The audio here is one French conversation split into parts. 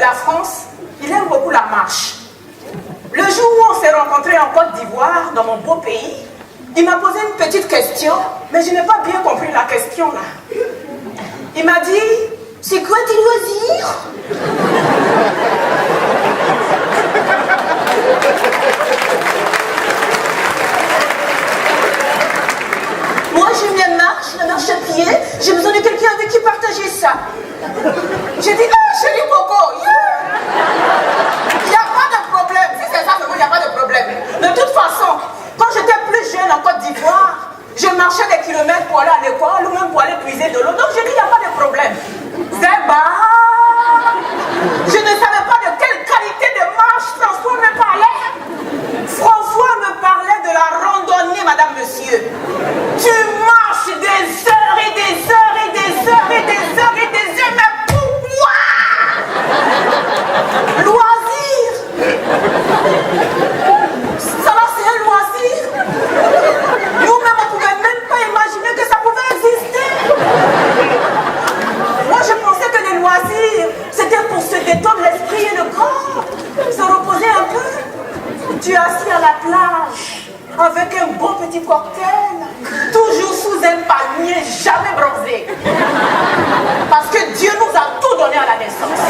la France, il aime beaucoup la marche. Le jour où on s'est rencontrés en Côte d'Ivoire, dans mon beau pays, il m'a posé une petite question, mais je n'ai pas bien compris la question là. Il m'a dit, c'est quoi tes loisirs? Moi, j'aime la marche à pied. J'ai besoin de quelqu'un avec qui partager ça. J'ai dit, ah, chérie Coco, il n'y a pas de problème. Si c'est ça, il n'y a pas de problème. De toute façon, quand j'étais plus jeune en Côte d'Ivoire, je marchais des kilomètres pour aller à l'école ou même pour aller puiser de l'eau. Donc, j'ai dit, il n'y a pas de problème. Zéba! Je ne savais pas de quelle qualité de marche François me parlait. François me parlait de la randonnée, madame, monsieur. Tu marches des heures et des heures et des heures et des heures et des heures, mais pourquoi? Loisir. Ça va, c'est un loisir. Nous-mêmes, on ne pouvait même pas imaginer que ça pouvait exister. Moi, je pensais que les loisirs, c'était pour se détendre l'esprit et le corps, se reposer un peu. Tu es assis à la plage avec un bon petit cocktail, toujours sous un palmier, jamais bronzé. Parce que Dieu nous a tout donné à la naissance.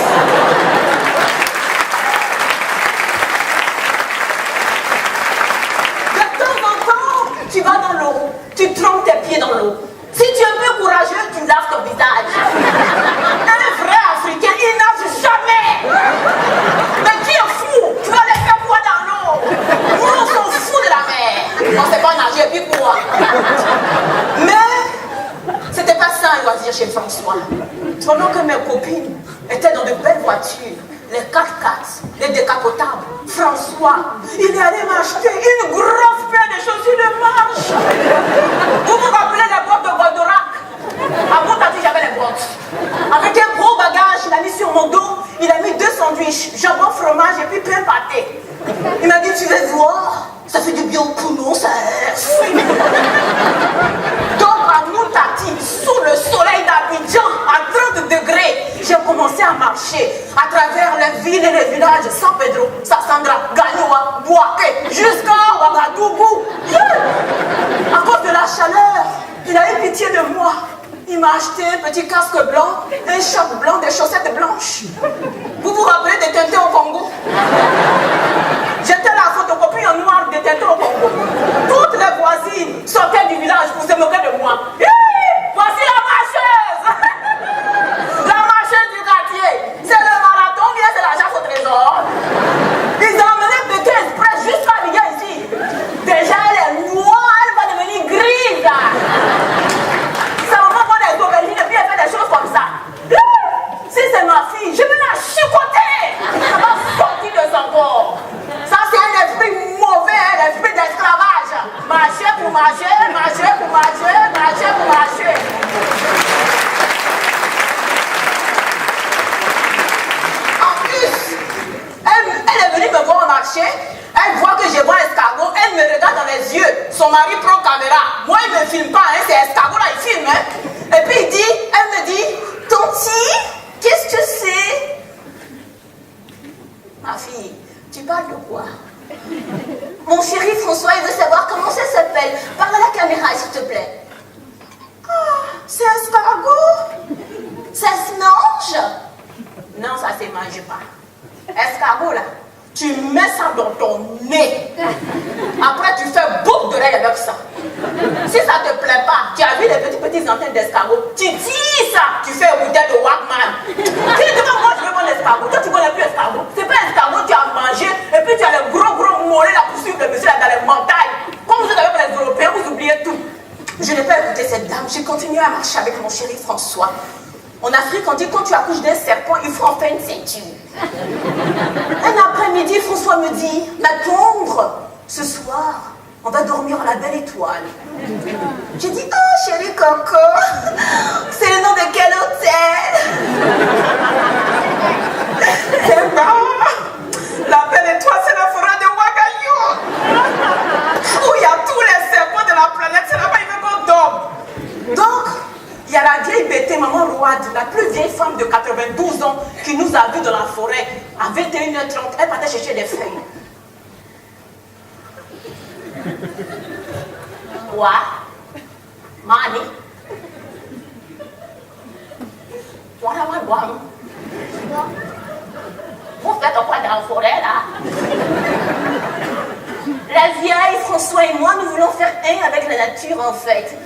De temps en temps, tu vas dans l'eau, tu trempes tes pieds dans l'eau. Si tu es un peu courageux, tu laves ton visage. Un vrai Africain, il nage jamais. Mais qui est fou? Tu vas les faire quoi dans l'eau? Nous, on s'en fout de la mer. On ne sait pas nager, puis quoi? Mais, c'était pas ça un loisir chez François. Pendant que mes copines étaient dans de belles voitures, les 4x4, les décapotables, François, il est allé m'acheter une grosse paire de chaussures de marche. Vous vous rappelez les bottes de Goldorak? À mon tati, j'avais les bottes. Avec un gros bagage, il a mis sur mon dos, il a mis 2 sandwichs, jambon, fromage et puis plein pâté. Il m'a dit, tu veux voir? Ça fait du bien au poumon, ça. Donc, à mon tati, sous le soleil d'Abidjan, à 30 degrés, j'ai commencé à marcher à travers les villes et les villages, San Pedro, Sassandra, Gagnoa, Bouaké, jusqu'à Ouagadougou. À cause de la chaleur, il a eu pitié de moi. Il m'a acheté un petit casque blanc, un short blanc, des chaussettes blanches. Vous vous rappelez des Tintin au Congo? J'étais la photocopie en noir des Tintin au Congo. Toutes les voisines sortaient du village pour se moquer de moi. Voici la marcheuse! La marcheuse du quartier. C'est le marathon, bien c'est la chasse au trésor. Ils ont emmené Pété Express jusqu'à Abidjan ici. Déjà elle est noire, elle va devenir grise. Ça va prendre des aubergines et puis elle fait des choses comme ça. Si c'est ma fille, je vais la chicoter. Ça va sortir de son corps. Ça c'est un esprit mauvais, un esprit d'esclavage. Marcher pour marcher, marcher pour marcher, marcher pour marcher. En plus, elle est venue me voir marcher. Elle voit que je vois escargot, elle me regarde dans les yeux. Son mari prend caméra. Moi, il ne me filme pas, hein, c'est escargot là, il filme. Hein. Et puis elle me dit, Tonti, qu'est-ce que c'est? Ma fille, tu parles de quoi? Mon chéri François, il veut savoir comment ça s'appelle. Parle à la caméra, s'il te plaît. Oh, c'est escargot? Ça se mange? Non, ça se mange pas. Escargot là. Tu mets ça dans ton nez. Après, tu fais boucle d'oreille avec ça. Si ça ne te plaît pas, tu as vu les petites antennes d'escargot, tu dis ça, tu fais un modèle de Walkman. Tu dis, moi, je veux mon escargot. Toi, tu ne connais plus escargot. C'est pas escargot, tu as mangé, et puis tu as le gros mollet là pour suivre le monsieur là dans les montagnes. Comme vous êtes avec les Européens, vous oubliez tout. Je n'ai pas écouté cette dame. J'ai continué à marcher avec mon chéri François. En Afrique, on dit quand tu accouches d'un serpent, il faut en faire une ceinture. Un après-midi, François me dit, ma tendre, ce soir, on va dormir à la belle étoile. J'ai dit, oh chérie Coco, c'est le nom de quel hôtel? C'est pas. La belle étoile, c'est la forêt de Ouagadougou. Où il y a tous les serpents de la planète, c'est là-bas, il veut qu'on dorme. Donc, il y a la vieille bêtée, maman Rouad, la plus vieille vieille femme de 92 ans qui nous a vus dans la forêt à 21h30. Elle partait chercher des feuilles. Quoi? Mani? Vous faites quoi dans la forêt là? La vieille, François et moi, nous voulons faire un avec la nature en fait.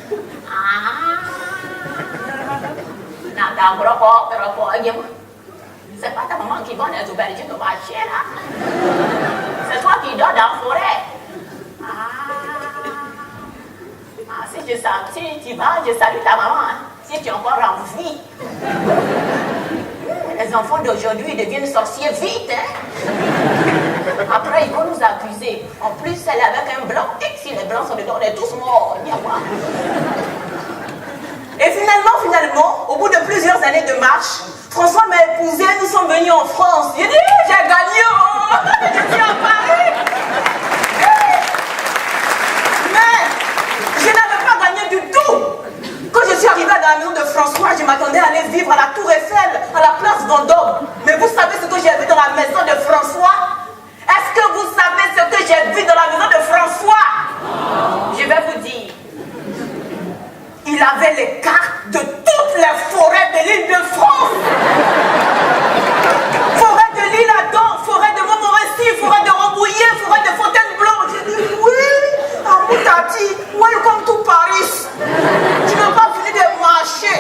C'est pas ta maman qui vend les aubergines au marché là. C'est toi qui dors dans la forêt. Si tu vas, je salue ta maman, hein, si tu es encore en vie. Les enfants d'aujourd'hui deviennent sorciers vite, hein. Après, ils vont nous accuser. En plus, elle est avec un blanc. Et si les blancs sont dedans, on est tous morts. Et finalement, au bout de plusieurs années de marche, François m'a épousé, nous sommes venus en France. J'ai dit, j'ai gagné, oh. Je suis à Paris. Mais je n'avais pas gagné du tout. Quand je suis arrivée dans la maison de François, je m'attendais à aller vivre à la Tour Eiffel, à la place Vendôme. Mais vous savez ce que j'ai vu dans la maison de François? Est-ce que vous savez ce que j'ai vu dans la maison de François? Je vais vous dire. Il avait les cartes de toutes les forêts de l'île de France. Forêt de l'île Adam, forêt de Montmorency, forêt de Rambouillet, forêt de Fontainebleau. J'ai dit oui, Amoutati, welcome to Paris. Tu n'as pas fini de marcher.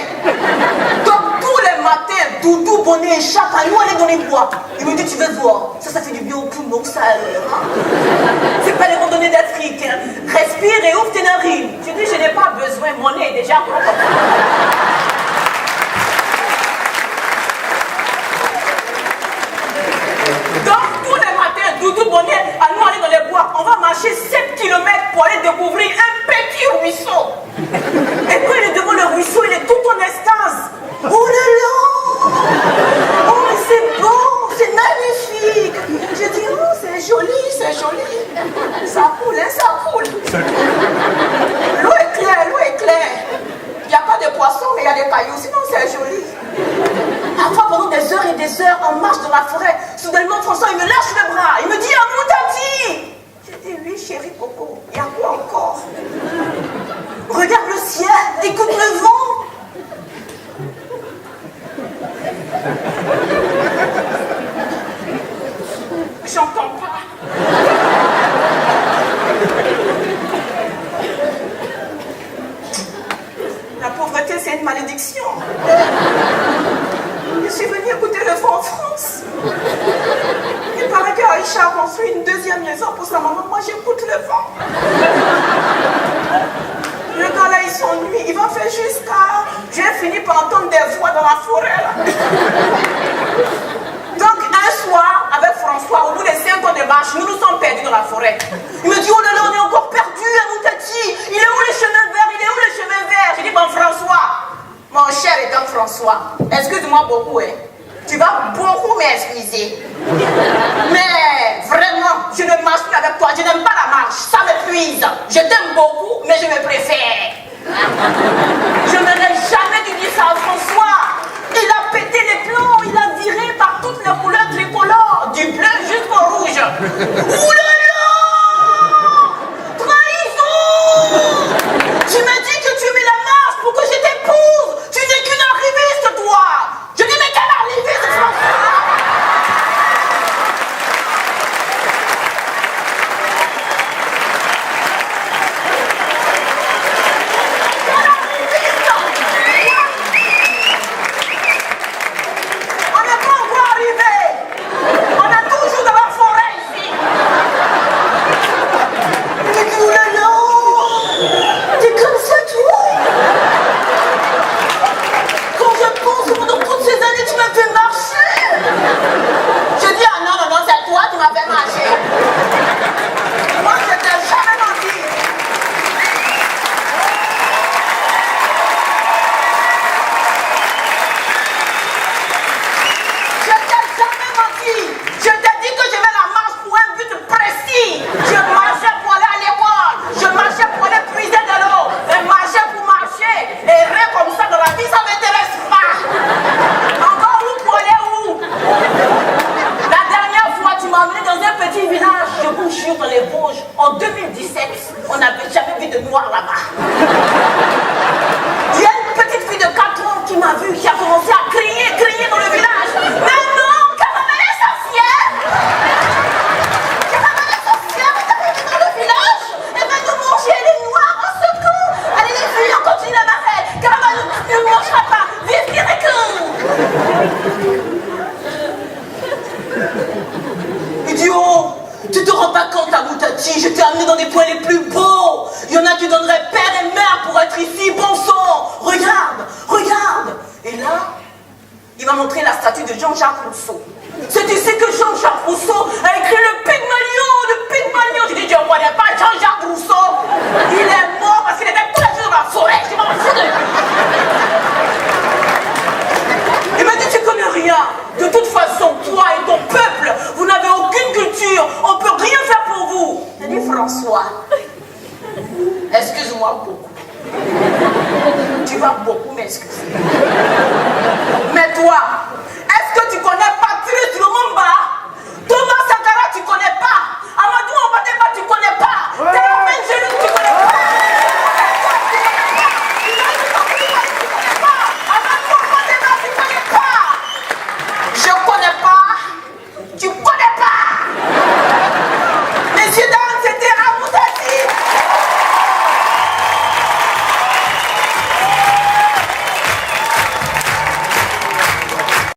Donc tous les matins, Doudou, Bonnet et Chac, à nous aller dans les bois. Il me dit tu veux voir, ça fait du bien au poumon, ça. C'est pas les randonnées d'Afrique. Hein. Respire et ouvre tes narines. Je dis je n'ai pas besoin, mon nez est déjà propre. Donc tous les matins, Doudou, Bonnet, à nous aller dans les bois. On va marcher 7 km pour aller découvrir un petit ruisseau. Et quand il est devant le ruisseau, il est tout en extase. Oh là là! Oh, mais c'est beau, c'est magnifique! Je dis, oh, c'est joli, c'est joli. Ça coule, hein, ça coule. L'eau est claire, l'eau est claire. Il n'y a pas de poissons, mais il y a des cailloux, sinon c'est joli. Parfois, pendant des heures et des heures, on marche dans la forêt. Soudainement, François, il me lâche le bras. Il me dit, Amoutati! Je dis, oui, chérie Coco, il y a quoi encore? Regarde le ciel, écoute le vent. J'entends pas. La pauvreté, c'est une malédiction. Je suis venue écouter le vent en France. Il paraît qu'Aïcha a construit une deuxième maison pour sa maman. Moi, j'écoute le vent. Le gars là, il s'ennuie. Il va faire jusqu'à... J'ai fini par entendre des voix dans la forêt là. Donc un soir, avec François, au bout de 5 ans de marche, nous nous sommes perdus dans la forêt. Il me dit, oh là là, on est encore perdus, Amoutati. Il est où le chemin vert? Il est où le chemin vert? J'ai dit, bon François, mon cher étant François, excuse-moi beaucoup, hein. Tu vas beaucoup m'excuser. Mais vraiment, je ne marche plus avec toi, je n'aime pas la marche, ça m'épuise. Je t'aime beaucoup, mais je me préfère. Je n'aurais jamais dû dire ça à François. Il a pété les plombs, il a viré par toutes les couleurs tricolores, du bleu jusqu'au rouge. Oulala! Trahison! Tu m'as dit que tu aimais la marche pour que je t'épouse. Tu n'es qu'une arriviste, toi. Je dis, mais quelle arriviste, François? commencé à crier dans le village. Mais non, Caramel est sorcière. Caramel est sorcière, elle est arrivée dans le village. Elle va nous manger, elle est noire, au secours. Allez les filles, on continue la marée. Caramel ne mangera pas. Vive Miracle. Idiot, tu te rends pas compte, Aboutati, je t'ai amené dans des points les plus beaux. Il y en a qui donneraient père et mère pour être ici, bon sang. Regarde, regarde. Et là, il m'a montré la statue de Jean-Jacques Rousseau. C'est ici que Jean-Jacques Rousseau a écrit le Pygmalion. Je dis, on connaît pas Jean-Jacques Rousseau. Il est mort parce qu'il était tout la journée dans la forêt. Je m'en fous. Il m'a dit, tu connais rien. De toute façon, toi et ton peuple, vous n'avez aucune culture. On ne peut rien faire pour vous. J'ai dit, François, excuse-moi beaucoup. Tu vas beaucoup m'excuser.